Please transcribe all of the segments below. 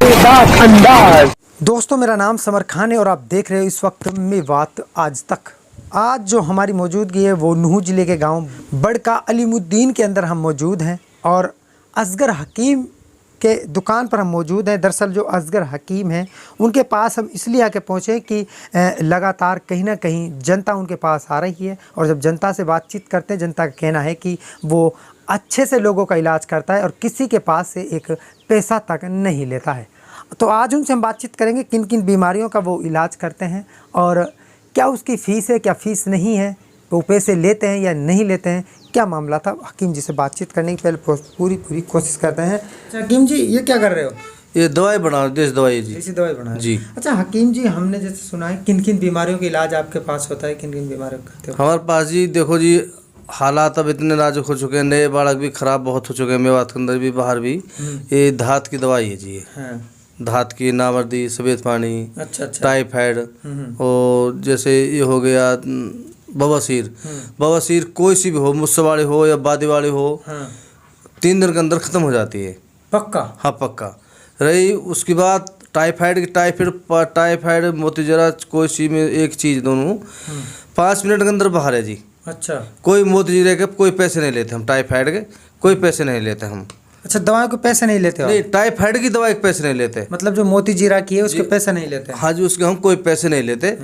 मजेदार अंदाज। दोस्तों, मेरा नाम समर खान है और आप देख रहे हो इस वक्त मेवात आज तक। आज जो हमारी मौजूदगी है वो नूह ज़िले के गांव बड़का अलीमुद्दीन के अंदर हम मौजूद हैं और असगर हकीम के दुकान पर हम मौजूद हैं। दरअसल जो असगर हकीम हैं उनके पास हम इसलिए आके पहुँचे कि लगातार कहीं ना कहीं जनता उनके पास आ रही है और जब जनता से बातचीत करते हैं, जनता का कहना है कि वो अच्छे से लोगों का इलाज करता है और किसी के पास से एक पैसा तक नहीं लेता है। तो आज उनसे हम बातचीत करेंगे किन किन बीमारियों का वो इलाज करते हैं और क्या उसकी फ़ीस है, क्या फ़ीस नहीं है, वो पैसे लेते हैं या नहीं लेते हैं, क्या मामला था। हकीम जी से बातचीत करने की पहले पूरी कोशिश करते हैं। अच्छा हकीम जी, ये क्या कर रहे हो? ये दवाई बना देसी दवाई जी। देसी दवाई बना जी। अच्छा हकीम जी, हमने जैसे सुना है किन किन बीमारियों का इलाज आपके पास होता है, किन किन बीमारियों का करते हो? हमारे पास जी देखो जी, हालात अब इतने नाजुक हो चुके हैं, नए बालक भी खराब बहुत हो चुके हैं, मेवात के अंदर भी बाहर भी। ये धात की दवाई है जी। ये हाँ। धात की, नामर्दी, सफ़ेद पानी, अच्छा अच्छा। टाइफाइड और जैसे ये हो गया बवासीर। बवासीर कोई सी भी हो, मुझसे वाली हो या बादी वाली हो, हाँ। 3 दिन के अंदर ख़त्म हो जाती है। पक्का? हाँ पक्का। रही उसके बाद टाइफाइड मोतीजरा, कोई सी में एक चीज़ दोनों 5 मिनट के अंदर बाहर है जी। अच्छा। कोई मोतीजरे के कोई पैसे नहीं लेते हम, टाइफाइड के कोई पैसे नहीं लेते हम। अच्छा, दवाओं के पैसे नहीं लेते हो? नहीं, टाइफाइड की दवाई के पैसे नहीं लेते। मतलब जो मोती जीरा की है उसके पैसे नहीं लेते? हाँ जी, उसके हम कोई पैसे नहीं लेते।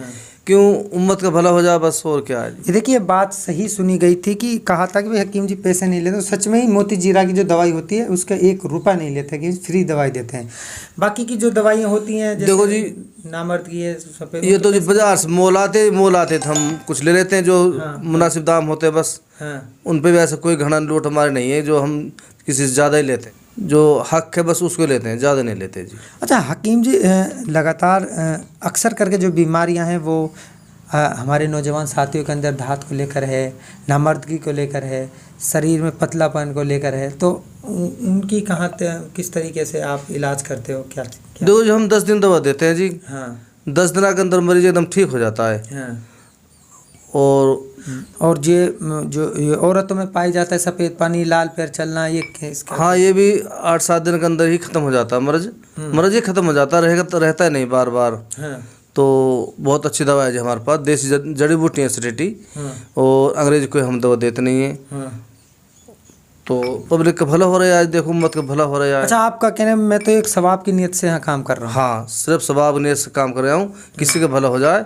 क्यों? उम्मत का भला हो जाए बस, और क्या है। ये देखिए, बात सही सुनी गई थी कि कहा था कि भाई हकीम जी पैसे नहीं लेते। तो सच में ही मोती जीरा की जो दवाई होती है उसका 1 रुपया नहीं लेते, कि फ्री दवाई देते हैं। बाकी की जो दवाइयाँ होती हैं जैसे देखो जी, नामर्द की है, सफेद, ये तो जी बाजार से मोल आते थे, हम कुछ ले लेते हैं जो मुनासिब दाम होते हैं बस। हाँ। उन पे भी ऐसा कोई घना लूट हमारे नहीं है जो हम किसी से ज़्यादा ही लेते हैं। जो हक है बस उसको लेते हैं, ज़्यादा नहीं लेते जी। अच्छा हकीम जी, लगातार अक्सर करके जो बीमारियां हैं वो हमारे नौजवान साथियों के अंदर धात को लेकर है, नामर्दगी को लेकर है, शरीर में पतलापन को लेकर है, तो उनकी किस तरीके से आप इलाज करते हो? क्या देखो जी, हम 10 दिन दवा देते हैं जी। हाँ। 10 दिन के अंदर मरीज एकदम ठीक हो जाता है। हाँ। और ये औरतों में पाई जाता है सफ़ेद पानी, लाल पैर चलना, ये इसका? हाँ, ये भी 8-7 दिन के अंदर ही खत्म हो जाता है मर्ज ही खत्म हो जाता रहेगा, तो रहता है नहीं बार बार। हाँ। तो बहुत अच्छी दवा है जी हमारे पास, देसी जड़ी बूटियाँ सिटी। और अंग्रेज कोई हम दवा देते नहीं है। हाँ। तो पब्लिक का भला हो रहा है आज, देखो उम्मत का भला हो रहा है। अच्छा, आपका कहना है मैं तो एक सवाब की नीयत से यहाँ काम कर रहा हूँ? हाँ, सिर्फ सवाब नीयत से काम कर रहा हूँ, किसी का भला हो जाए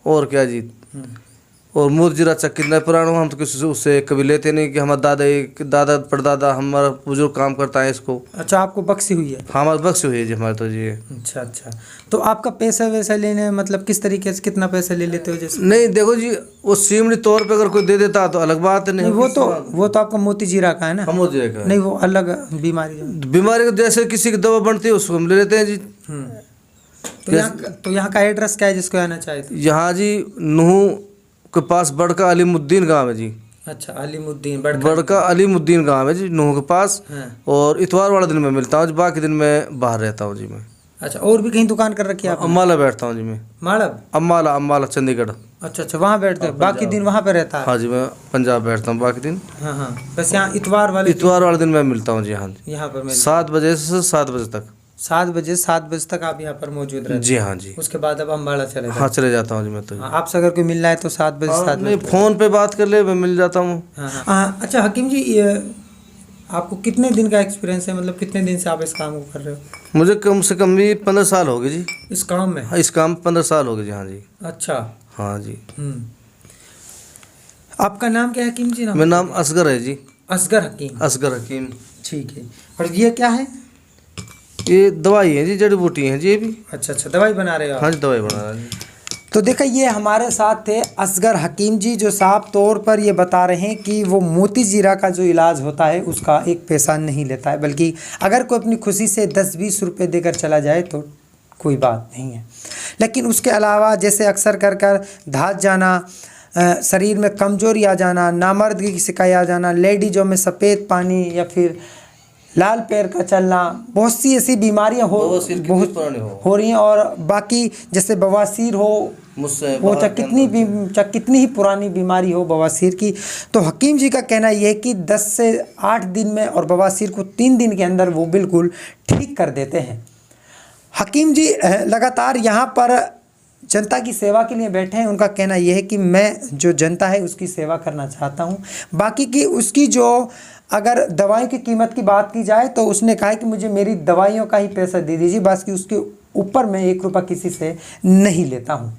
और क्या जी। और मोतीजरा चक कितना पुराना हो, हम तो किसी से उससे कभी लेते नहीं कि हमारा दादा परदादा हमारा बुजुर्ग काम करता है इसको। अच्छा, आपको बख्शी हुई है? हाँ, हमारे बख्शी हुई है जी हमारे तो जी। अच्छा अच्छा। तो आपका पैसा वैसा लेने मतलब किस तरीके से, कितना पैसा ले लेते हो जैसे? नहीं देखो जी, वो सीमनी तौर पे अगर कोई दे देता तो अलग बात है। नहीं, वो तो आपका मोती जीरा का है ना? मोतीजरा का नहीं, वो अलग बीमारी को जैसे किसी की दवा बनती है उसको हम ले लेते हैं जी। तो यहाँ का एड्रेस क्या है जिसको आना चाहे? यहाँ जी नूह के पास बड़का अलीमुद्दीन गांव है जी। अच्छा, अलीमुद्दीन, बड़का अलीमुद्दीन गांव है जी, नूह के पास। और इतवार वाला दिन मैं मिलता हूँ, बाकी दिन मैं बाहर रहता हूँ जी मैं। अच्छा, और भी कहीं दुकान कर रखी है आपने? अम्बाला बैठता हूँ जी मैं। माड़ब? अम्बाला चंडीगढ़। अच्छा अच्छा, वहाँ बैठते हैं, बाकी दिन वहाँ पे रहता है? हाँ जी, मैं पंजाब बैठता हूँ बाकी दिन। हाँ हाँ, बस यहाँ इतवार वाले दिन मैं मिलता हूँ जी। हाँ जी, यहाँ पर 7 बजे से 7 बजे तक। 7 बजे तक आप यहाँ पर मौजूद रहते हैं? जी हाँ जी। उसके बाद अब अम्बाला चले जाते हैं? हाँ, चले जाता हूँ जी मैं तो। आपसे अगर कोई मिलना है तो 7 बजे? 7 बजे फ़ोन पे बात कर ले, मैं मिल जाता हूँ। हाँ। अच्छा हकीम जी, आपको कितने दिन का एक्सपीरियंस है, मतलब कितने दिन से आप इस काम को कर रहे हो? मुझे कम से कम भी 15 साल हो गए जी इस काम में? हाँ, इस काम 15 साल हो गए जी। हाँ जी। अच्छा। हाँ जी। आपका नाम क्या है हकीम जी? मेरा नाम असगर है जी। असगर हकीम? असगर हकीम। ठीक है। और ये क्या है? ये दवाई है जी, जड़ी बूटी है जी ये भी। अच्छा अच्छा, दवाई बना रहे हो? हाँ जी, दवाई बना रहे हैं। तो देखा, ये हमारे साथ थे असगर हकीम जी, जो साफ तौर पर ये बता रहे हैं कि वो मोती जीरा का जो इलाज होता है उसका 1 पैसा नहीं लेता है, बल्कि अगर कोई अपनी खुशी से 10-20 रुपये देकर चला जाए तो कोई बात नहीं है। लेकिन उसके अलावा जैसे अक्सर कर धात जाना, शरीर में कमजोरी आ जाना, नामर्दगी की शिकायत आ जाना, लेडीजों में सफ़ेद पानी या फिर लाल पैर का चलना, बहुत सी ऐसी बीमारियां हो रही हैं। और बाकी जैसे बवासीर हो, वो चाहे कितनी ही पुरानी बीमारी हो बवासीर की, तो हकीम जी का कहना यह है कि 10 से 8 दिन में और बवासीर को 3 दिन के अंदर वो बिल्कुल ठीक कर देते हैं। हकीम जी लगातार यहाँ पर जनता की सेवा के लिए बैठे हैं। उनका कहना यह है कि मैं जो जनता है उसकी सेवा करना चाहता हूँ। बाकी की उसकी जो अगर दवाई की कीमत की बात की जाए तो उसने कहा है कि मुझे मेरी दवाइयों का ही पैसा दे दीजिए, बस कि उसके ऊपर मैं 1 रुपया किसी से नहीं लेता हूँ।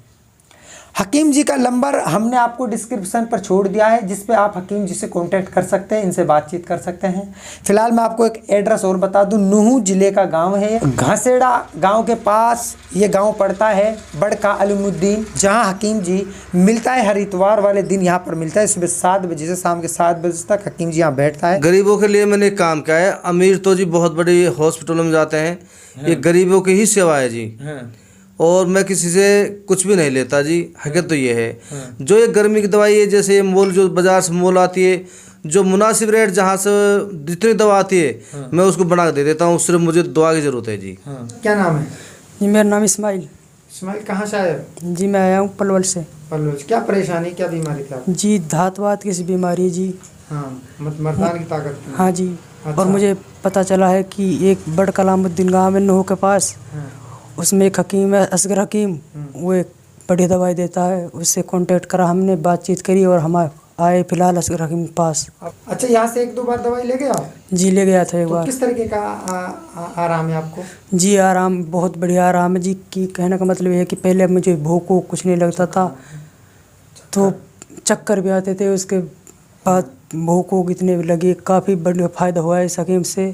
हकीम जी का नंबर हमने आपको डिस्क्रिप्शन पर छोड़ दिया है, जिस पे आप हकीम जी से कांटेक्ट कर सकते हैं, इनसे बातचीत कर सकते हैं। फिलहाल मैं आपको एक एड्रेस और बता दूं, नूह जिले का गांव है, घासेड़ा गांव के पास ये गांव पड़ता है, बड़का अलीमुद्दीन, जहां हकीम जी मिलता है। हर इतवार वाले दिन यहाँ पर मिलता है, सुबह 7 बजे से शाम के 7 बजे तक हकीम जी यहाँ बैठता है। गरीबों के लिए मैंने काम किया है। अमीर तो जी बहुत बड़ी हॉस्पिटलों में जाते हैं, ये गरीबों की ही सेवा है जी। और मैं किसी से कुछ भी नहीं लेता जी। हकीकत तो ये है, जो ये गर्मी की दवाई है, जैसे ये मोल जो बाजार से मोल आती है, जो मुनासिब रेट जहाँ से जितनी दवा आती है मैं उसको बना के दे देता हूँ। सिर्फ मुझे दवा की ज़रूरत है जी। क्या नाम है? जी मेरा नाम इस्माइल। इस्माइल, कहाँ से आए हो? जी मैं आया हूँ पलवल से। पल्लू, क्या परेशानी, क्या बीमारी थी आपको? जी धात वात की बीमारी है जी। हाँ, मर्दान की ताकत की। हाँ जी। अच्छा। और मुझे पता चला है कि एक बड़ कलामुद्दीन गाँव है नूह के पास, उसमें एक हकीम है असगर हकीम, वो एक बड़ी दवाई देता है। उससे कांटेक्ट करा हमने, बातचीत करी और हम आए फिलहाल असगर हकीम के पास। अच्छा, यहाँ से 1-2 बार दवाई ले गए आप? जी ले गया था एक तो बार। किस तरीके का आराम है आपको? जी आराम, बहुत बढ़िया आराम है जी। कि कहने का मतलब ये है कि पहले मुझे भूख वूख कुछ नहीं लगता था, तो चक्कर भी आते थे, उसके बाद भूख वूख इतने लगे। काफ़ी बढ़िया फ़ायदा हुआ है इस हकीम से।